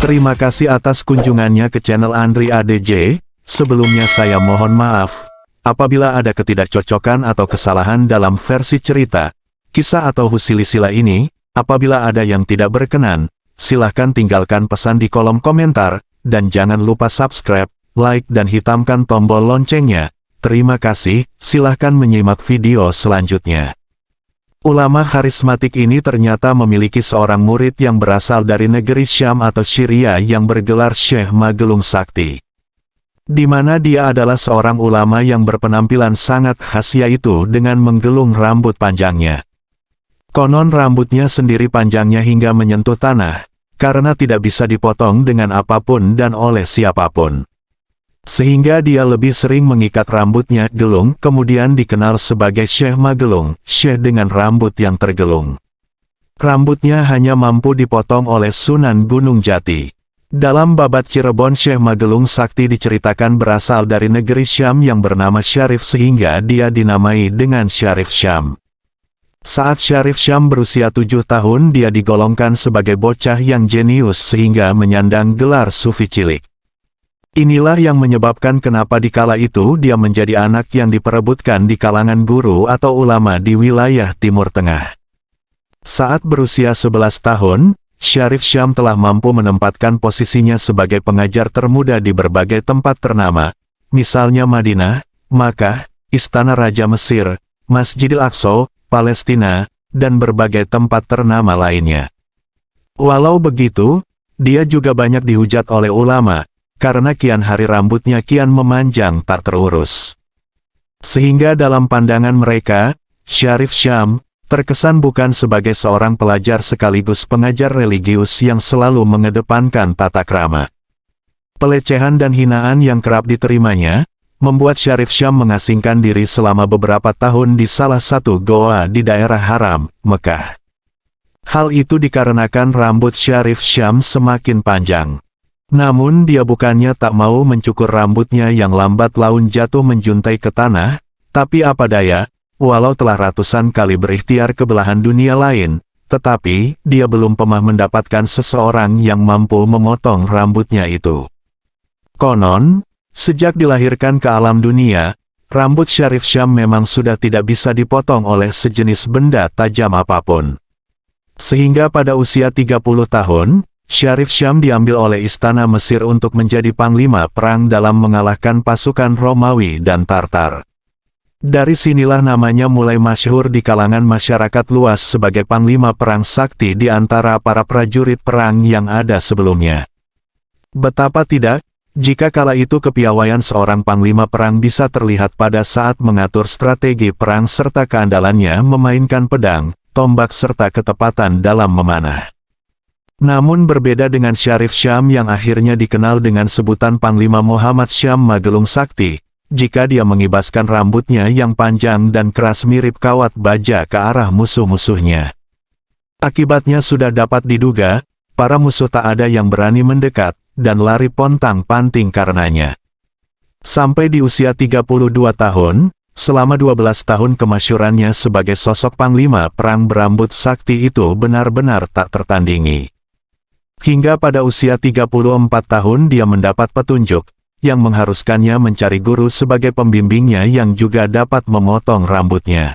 Terima kasih atas kunjungannya ke channel Andri ADJ. Sebelumnya saya mohon maaf apabila ada ketidakcocokan atau kesalahan dalam versi cerita, kisah atau silsilah ini. Apabila ada yang tidak berkenan, silahkan tinggalkan pesan di kolom komentar, dan jangan lupa subscribe, like dan hitamkan tombol loncengnya. Terima kasih, silahkan menyimak video selanjutnya. Ulama karismatik ini ternyata memiliki seorang murid yang berasal dari negeri Syam atau Syria yang bergelar Syekh Magelung Sakti. Di mana dia adalah seorang ulama yang berpenampilan sangat khas, yaitu dengan menggelung rambut panjangnya. Konon rambutnya sendiri panjangnya hingga menyentuh tanah, karena tidak bisa dipotong dengan apapun dan oleh siapapun. Sehingga dia lebih sering mengikat rambutnya gelung, kemudian dikenal sebagai Syekh Magelung, Syekh dengan rambut yang tergelung. Rambutnya hanya mampu dipotong oleh Sunan Gunung Jati. Dalam Babat Cirebon, Syekh Magelung Sakti diceritakan berasal dari negeri Syam yang bernama Syarif, sehingga dia dinamai dengan Syarif Syam. Saat Syarif Syam berusia 7 tahun, dia digolongkan sebagai bocah yang jenius sehingga menyandang gelar sufi cilik. Inilah yang menyebabkan kenapa di kala itu dia menjadi anak yang diperebutkan di kalangan guru atau ulama di wilayah Timur Tengah. Saat berusia 11 tahun, Syarif Syam telah mampu menempatkan posisinya sebagai pengajar termuda di berbagai tempat ternama, misalnya Madinah, Makkah, Istana Raja Mesir, Masjidil Aqsa, Palestina, dan berbagai tempat ternama lainnya. Walau begitu, dia juga banyak dihujat oleh ulama, karena kian hari rambutnya kian memanjang tak terurus. Sehingga dalam pandangan mereka, Syarif Syam terkesan bukan sebagai seorang pelajar sekaligus pengajar religius yang selalu mengedepankan tata krama. Pelecehan dan hinaan yang kerap diterimanya, membuat Syarif Syam mengasingkan diri selama beberapa tahun di salah satu goa di daerah Haram, Mekah. Hal itu dikarenakan rambut Syarif Syam semakin panjang. Namun dia bukannya tak mau mencukur rambutnya yang lambat laun jatuh menjuntai ke tanah, tapi apa daya, walau telah ratusan kali berikhtiar ke belahan dunia lain, tetapi dia belum pernah mendapatkan seseorang yang mampu memotong rambutnya itu. Konon, sejak dilahirkan ke alam dunia, rambut Syarif Syam memang sudah tidak bisa dipotong oleh sejenis benda tajam apapun. Sehingga pada usia 30 tahun, Syarif Syam diambil oleh istana Mesir untuk menjadi panglima perang dalam mengalahkan pasukan Romawi dan Tartar. Dari sinilah namanya mulai masyhur di kalangan masyarakat luas sebagai panglima perang sakti di antara para prajurit perang yang ada sebelumnya. Betapa tidak, jika kala itu kepiawaian seorang panglima perang bisa terlihat pada saat mengatur strategi perang serta keandalannya memainkan pedang, tombak serta ketepatan dalam memanah. Namun berbeda dengan Syarif Syam yang akhirnya dikenal dengan sebutan Panglima Muhammad Syam Magelung Sakti, jika dia mengibaskan rambutnya yang panjang dan keras mirip kawat baja ke arah musuh-musuhnya. Akibatnya sudah dapat diduga, para musuh tak ada yang berani mendekat, dan lari pontang-panting karenanya. Sampai di usia 32 tahun, selama 12 tahun kemasyhurannya sebagai sosok Panglima Perang berambut sakti itu benar-benar tak tertandingi. Hingga pada usia 34 tahun dia mendapat petunjuk, yang mengharuskannya mencari guru sebagai pembimbingnya yang juga dapat memotong rambutnya.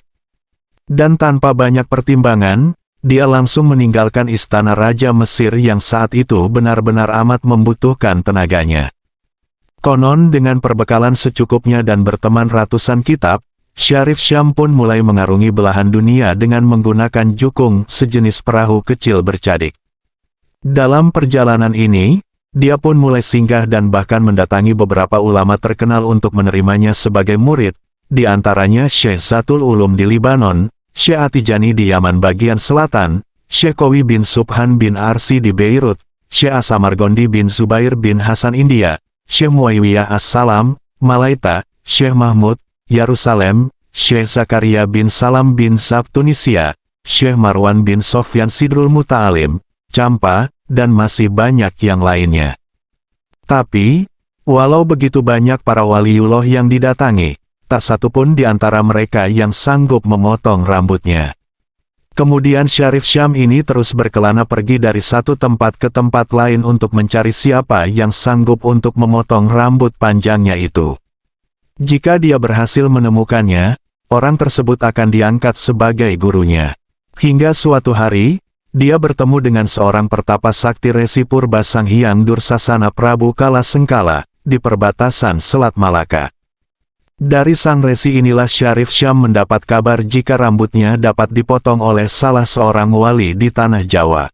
Dan tanpa banyak pertimbangan, dia langsung meninggalkan istana Raja Mesir yang saat itu benar-benar amat membutuhkan tenaganya. Konon dengan perbekalan secukupnya dan berteman ratusan kitab, Syarif Syam pun mulai mengarungi belahan dunia dengan menggunakan jukung, sejenis perahu kecil bercadik. Dalam perjalanan ini, dia pun mulai singgah dan bahkan mendatangi beberapa ulama terkenal untuk menerimanya sebagai murid, di antaranya Syekh Zatul Ulum di Libanon, Syekh Atijani di Yaman bagian selatan, Syekh Qawi bin Subhan bin Arsi di Beirut, Syekh Asamargondi bin Zubair bin Hasan India, Syekh Muawiyah As-Salam, Malaita, Syekh Mahmud, Yerusalem, Syekh Zakaria bin Salam bin Zab Tunisia, Syekh Marwan bin Sofyan Sidrul Muta'alim, Campa, dan masih banyak yang lainnya. Tapi, walau begitu banyak para waliullah yang didatangi, tak satupun di antara mereka yang sanggup memotong rambutnya. Kemudian Syarif Syam ini terus berkelana pergi dari satu tempat ke tempat lain untuk mencari siapa yang sanggup untuk memotong rambut panjangnya itu. Jika dia berhasil menemukannya, orang tersebut akan diangkat sebagai gurunya. Hingga suatu hari, dia bertemu dengan seorang pertapa sakti Resi Purba Sanghyang Dursasana Prabu Kala Sengkala, di perbatasan Selat Malaka. Dari sang resi inilah Syarif Syam mendapat kabar jika rambutnya dapat dipotong oleh salah seorang wali di tanah Jawa.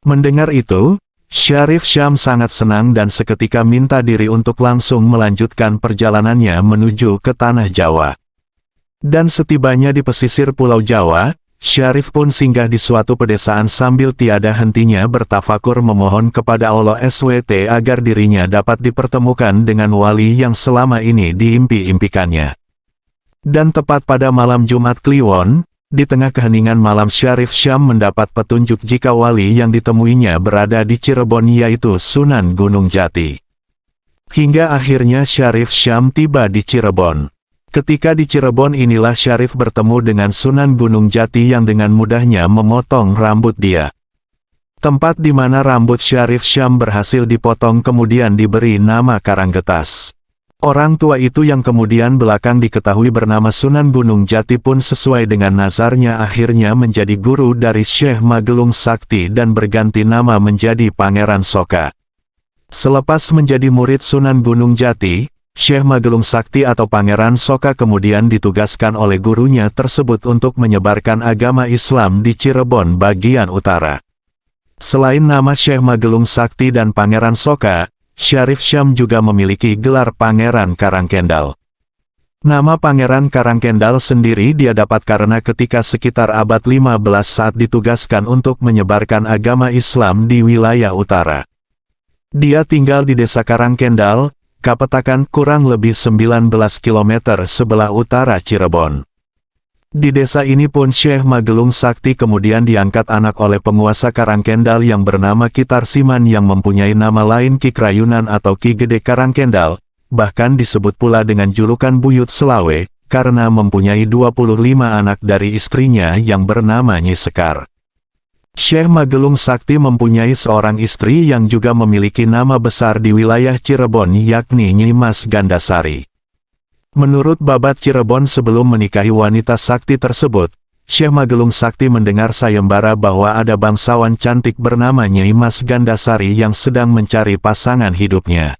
Mendengar itu, Syarif Syam sangat senang dan seketika minta diri untuk langsung melanjutkan perjalanannya menuju ke tanah Jawa. Dan setibanya di pesisir Pulau Jawa, Syarif pun singgah di suatu pedesaan sambil tiada hentinya bertafakur memohon kepada Allah SWT agar dirinya dapat dipertemukan dengan wali yang selama ini diimpi-impikannya. Dan tepat pada malam Jumat Kliwon, di tengah keheningan malam Syarif Syam mendapat petunjuk jika wali yang ditemuinya berada di Cirebon yaitu Sunan Gunung Jati. Hingga akhirnya Syarif Syam tiba di Cirebon. Ketika di Cirebon inilah Syarif bertemu dengan Sunan Gunung Jati yang dengan mudahnya memotong rambut dia. Tempat di mana rambut Syarif Syam berhasil dipotong kemudian diberi nama Karanggetas. Orang tua itu yang kemudian belakang diketahui bernama Sunan Gunung Jati pun sesuai dengan nazarnya akhirnya menjadi guru dari Syekh Magelung Sakti dan berganti nama menjadi Pangeran Soka. Selepas menjadi murid Sunan Gunung Jati, Syekh Magelung Sakti atau Pangeran Soka kemudian ditugaskan oleh gurunya tersebut untuk menyebarkan agama Islam di Cirebon bagian utara. Selain nama Syekh Magelung Sakti dan Pangeran Soka, Syarif Syam juga memiliki gelar Pangeran Karangkendal. Nama Pangeran Karangkendal sendiri dia dapat karena ketika sekitar abad 15 saat ditugaskan untuk menyebarkan agama Islam di wilayah utara. Dia tinggal di desa Karangkendal, Kapetakan kurang lebih 19 km sebelah utara Cirebon. Di desa ini pun Syekh Magelung Sakti kemudian diangkat anak oleh penguasa Karangkendal yang bernama Ki Tarsiman yang mempunyai nama lain Ki Krayunan atau Ki Gede Karangkendal, bahkan disebut pula dengan julukan Buyut Selawe, karena mempunyai 25 anak dari istrinya yang bernama Nyi Sekar. Syekh Magelung Sakti mempunyai seorang istri yang juga memiliki nama besar di wilayah Cirebon yakni Nyi Mas Gandasari. Menurut Babat Cirebon sebelum menikahi wanita sakti tersebut, Syekh Magelung Sakti mendengar sayembara bahwa ada bangsawan cantik bernama Nyi Mas Gandasari yang sedang mencari pasangan hidupnya.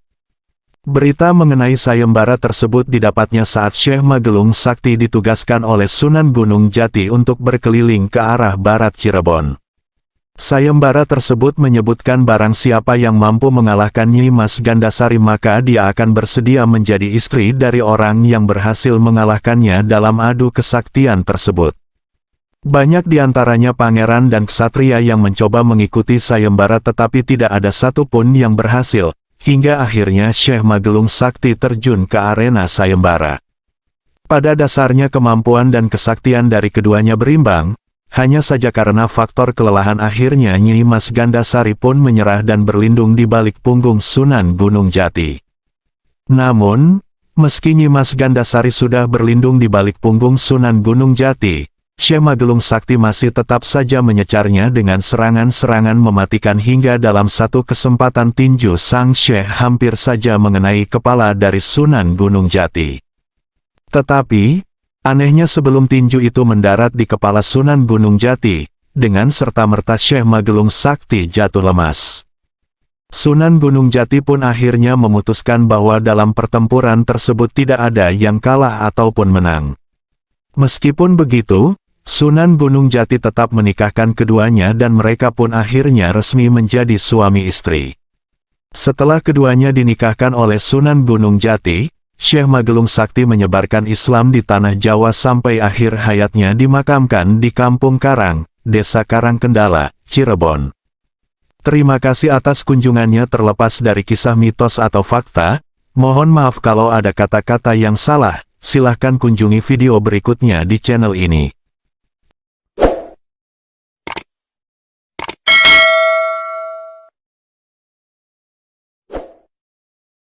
Berita mengenai sayembara tersebut didapatnya saat Syekh Magelung Sakti ditugaskan oleh Sunan Gunung Jati untuk berkeliling ke arah barat Cirebon. Sayembara tersebut menyebutkan barang siapa yang mampu mengalahkan Nyi Mas Gandasari maka dia akan bersedia menjadi istri dari orang yang berhasil mengalahkannya dalam adu kesaktian tersebut. Banyak diantaranya pangeran dan ksatria yang mencoba mengikuti sayembara tetapi tidak ada satupun yang berhasil, hingga akhirnya Syekh Magelung Sakti terjun ke arena sayembara. Pada dasarnya kemampuan dan kesaktian dari keduanya berimbang. Hanya saja karena faktor kelelahan akhirnya Nyi Mas Gandasari pun menyerah dan berlindung di balik punggung Sunan Gunung Jati. Namun, meski Nyi Mas Gandasari sudah berlindung di balik punggung Sunan Gunung Jati, Syekh Magelung Sakti masih tetap saja menyecarnya dengan serangan-serangan mematikan hingga dalam satu kesempatan tinju sang Syekh hampir saja mengenai kepala dari Sunan Gunung Jati. Tetapi, anehnya sebelum tinju itu mendarat di kepala Sunan Gunung Jati, dengan serta-merta Syekh Magelung Sakti jatuh lemas. Sunan Gunung Jati pun akhirnya memutuskan bahwa dalam pertempuran tersebut tidak ada yang kalah ataupun menang. Meskipun begitu, Sunan Gunung Jati tetap menikahkan keduanya dan mereka pun akhirnya resmi menjadi suami istri. Setelah keduanya dinikahkan oleh Sunan Gunung Jati, Syekh Magelung Sakti menyebarkan Islam di tanah Jawa sampai akhir hayatnya dimakamkan di Kampung Karang, Desa Karangkendala, Cirebon. Terima kasih atas kunjungannya. Terlepas dari kisah mitos atau fakta, mohon maaf kalau ada kata-kata yang salah, silahkan kunjungi video berikutnya di channel ini.